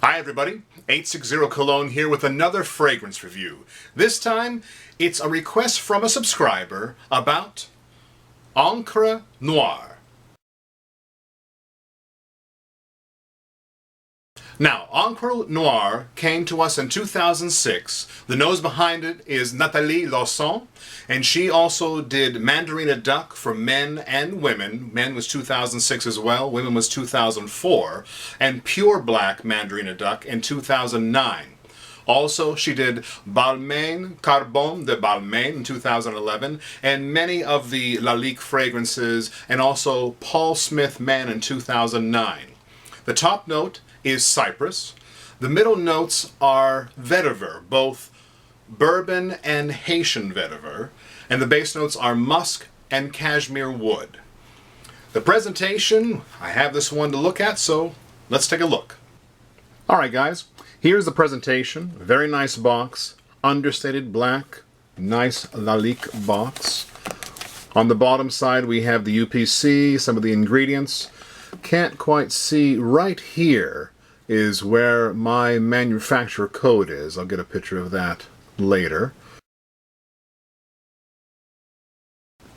Hi everybody, 860 Cologne here with another fragrance review. This time, it's a request from a subscriber about Encre Noire. Now, Encre Noire came to us in 2006. The nose behind it is Nathalie Lawson, and she also did Mandarina Duck for men and women. Men was 2006 as well, women was 2004, and Pure Black Mandarina Duck in 2009. Also, she did Balmain, Carbone de Balmain in 2011, and many of the Lalique fragrances, and also Paul Smith Man in 2009. The top note is cypress. The middle notes are vetiver, both bourbon and Haitian vetiver, and the base notes are musk and cashmere wood. The presentation, I have this one to look at, so let's take a look. Alright guys, here's the presentation. Very nice box, understated black, nice Lalique box. On the bottom side we have the UPC, some of the ingredients. Can't quite see right here is where my manufacturer code is. I'll get a picture of that later.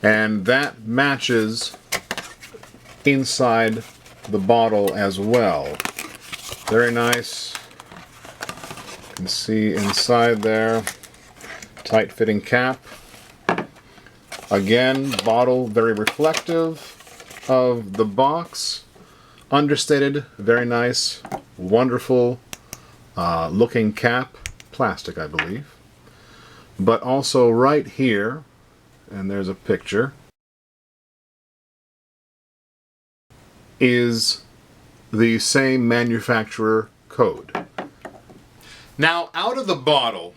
And that matches inside the bottle as well. Very nice. You can see inside there, tight fitting cap. Again, bottle very reflective of the box. Understated, very nice, wonderful looking cap, plastic I believe. But also right here, and there's a picture, is the same manufacturer code. Now, out of the bottle,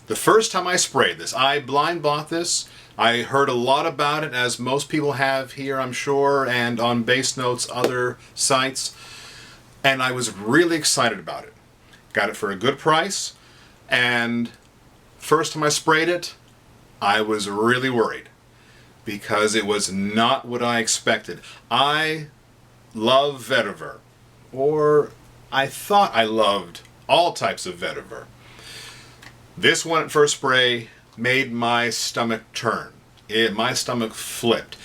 the first time I sprayed this, I blind bought this. I heard a lot about it, as most people have here, I'm sure, and on Base Notes, other sites, and I was really excited about it. Got it for a good price, and first time I sprayed it, I was really worried, because it was not what I expected. I love vetiver, or I thought I loved all types of vetiver. This one at first spray made my stomach turn. My stomach flipped.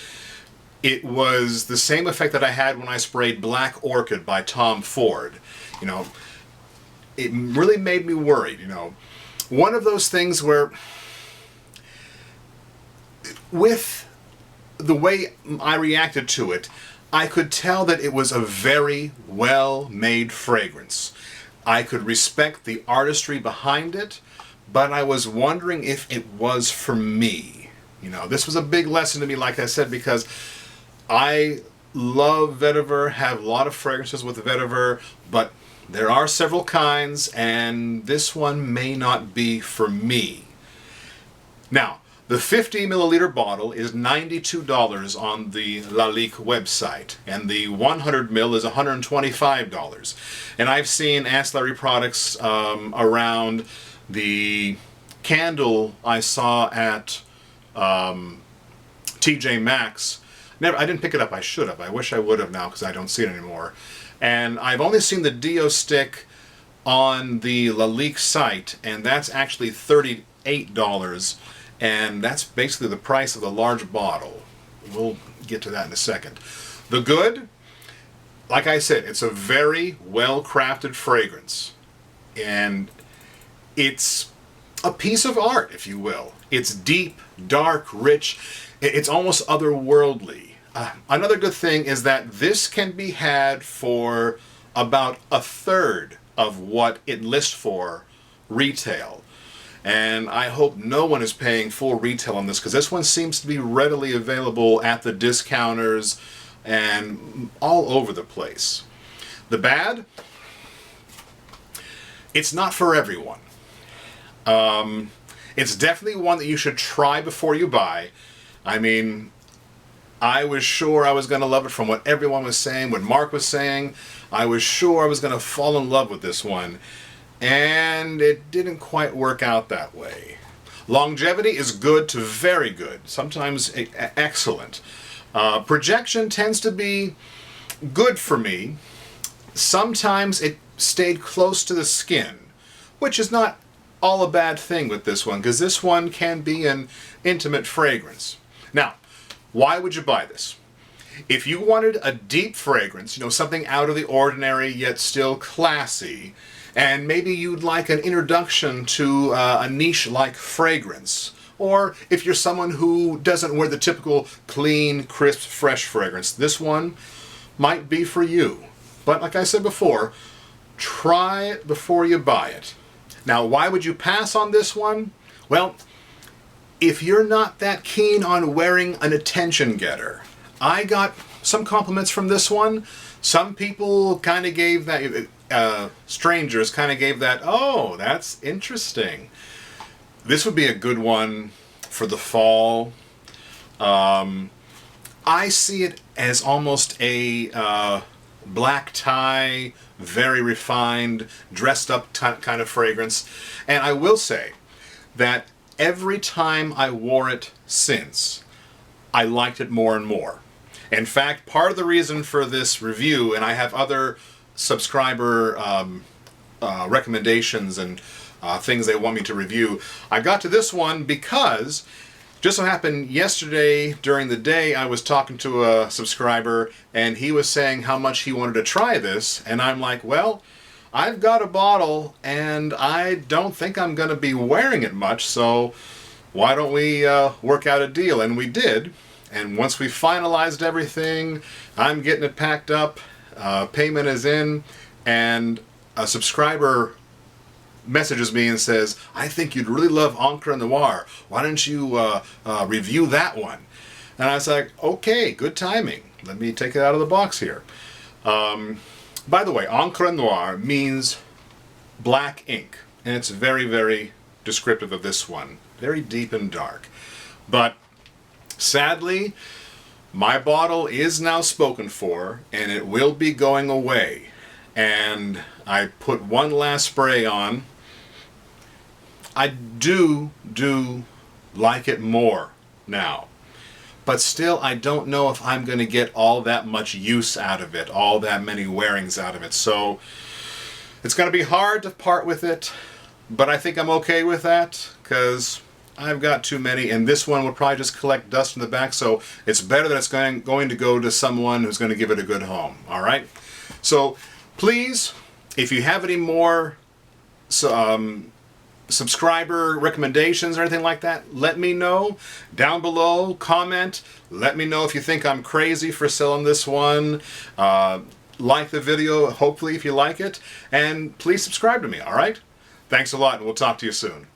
It was the same effect that I had when I sprayed Black Orchid by Tom Ford. You know, it really made me worried, you know. One of those things where, with the way I reacted to it, I could tell that it was a very well-made fragrance. I could respect the artistry behind it, but I was wondering if it was for me. You know, this was a big lesson to me, like I said, because I love vetiver, have a lot of fragrances with vetiver, but there are several kinds, and this one may not be for me. Now, the 50 milliliter bottle is $92 on the Lalique website, and the 100 ml is $125. And I've seen ancillary products around. The candle I saw at TJ Maxx, I didn't pick it up. I should have. I wish I would have now, because I don't see it anymore. And I've only seen the Dio stick on the Lalique site, and that's actually $38, and that's basically the price of the large bottle. We'll get to that in a second. The good, like I said, it's a very well-crafted fragrance, and it's a piece of art, if you will. It's deep, dark, rich. It's almost otherworldly. Another good thing is that this can be had for about a third of what it lists for retail. And I hope no one is paying full retail on this, because this one seems to be readily available at the discounters and all over the place. The bad? It's not for everyone. It's definitely one that you should try before you buy. I mean, I was sure I was going to love it from what everyone was saying, what Mark was saying. I was sure I was going to fall in love with this one. And it didn't quite work out that way. Longevity is good to very good, sometimes excellent. Projection tends to be good for me. Sometimes it stayed close to the skin, which is not all a bad thing with this one, because this one can be an intimate fragrance. Now, why would you buy this? If you wanted a deep fragrance, you know, something out of the ordinary yet still classy, and maybe you'd like an introduction to a niche-like fragrance, or if you're someone who doesn't wear the typical clean, crisp, fresh fragrance, this one might be for you. But like I said before, try it before you buy it. Now, why would you pass on this one? Well, if you're not that keen on wearing an attention getter, I got some compliments from this one. Some people kind of gave that, strangers kind of gave that, oh, that's interesting. This would be a good one for the fall. I see it as almost a black tie, very refined, dressed up kind of fragrance. And I will say that every time I wore it since, I liked it more and more. In fact, part of the reason for this review, and I have other subscriber recommendations and things they want me to review, I got to this one because just so happened yesterday during the day I was talking to a subscriber and he was saying how much he wanted to try this, and I'm like, well, I've got a bottle and I don't think I'm going to be wearing it much, so why don't we work out a deal? And we did. And once we finalized everything, I'm getting it packed up, payment is in, and a subscriber messages me and says, I think you'd really love Encre Noire. Why don't you review that one? And I was like, okay, good timing. Let me take it out of the box here. By the way, Encre Noire means black ink, and it's very, very descriptive of this one. Very deep and dark. But sadly, my bottle is now spoken for, and it will be going away. And I put one last spray on. I do like it more now. But still, I don't know if I'm going to get all that much use out of it, all that many wearings out of it. So it's going to be hard to part with it, but I think I'm okay with that, because I've got too many, and this one will probably just collect dust in the back, so it's better that it's going to go to someone who's going to give it a good home, all right? So please, if you have any more subscriber recommendations or anything like that, let me know down below. Comment. Let me know if you think I'm crazy for selling this one. Like the video, hopefully, if you like it. And please subscribe to me, all right? Thanks a lot, and we'll talk to you soon.